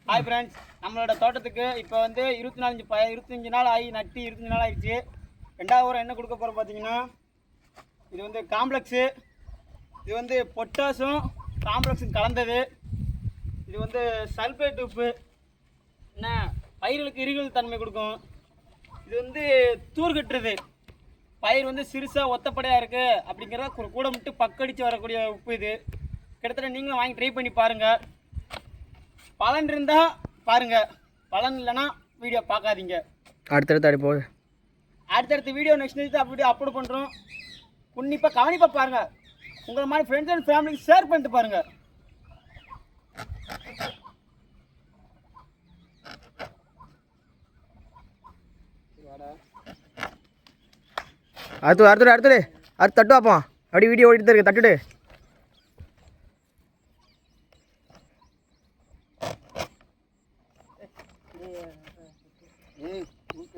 Hi friends, நம்மளோட தோட்டத்துக்கு இப்போ வந்து 25 நாள் ஆகி நட்டு 25 நாள் ஆகிடுச்சு. ரெண்டாவது உரம் என்ன கொடுக்க போகிறோம் பார்த்தீங்கன்னா, இது வந்து காம்ப்ளெக்ஸு. இது வந்து பொட்டாசும் காம்ப்ளெக்ஸும் கலந்தது. இது வந்து சல்பேட் உப்பு என்ன பயிர்களுக்கு இருகல் தன்மை கொடுக்கும். இது வந்து தூர் கட்டுறது. பயிர் வந்து சிறுசாக ஒத்தப்படையாக இருக்குது அப்படிங்கிறத கூட மட்டும் பக்கடித்து வரக்கூடிய உப்பு. இது கிட்டத்தட்ட நீங்களும் வாங்கி ட்ரை பண்ணி பாருங்கள். பலன் இருந்தால் பாருங்கள், பலன் இல்லைன்னா வீடியோ பார்க்காதீங்க. அடுத்தடுத்த வீடியோ நெக்ஸ்ட் அப்படி அப்லோட் பண்ணுறோம். உன்னிப்பாக கவனிப்பாக பாருங்கள். உங்களை மாதிரி ஃப்ரெண்ட்ஸ் அண்ட் ஃபேமிலிக்கு ஷேர் பண்ணிட்டு பாருங்கள். அடுத்து தட்டு பார்ப்போம். அப்படி வீடியோ ஓடிட்டு இருக்கு. தட்டுடு.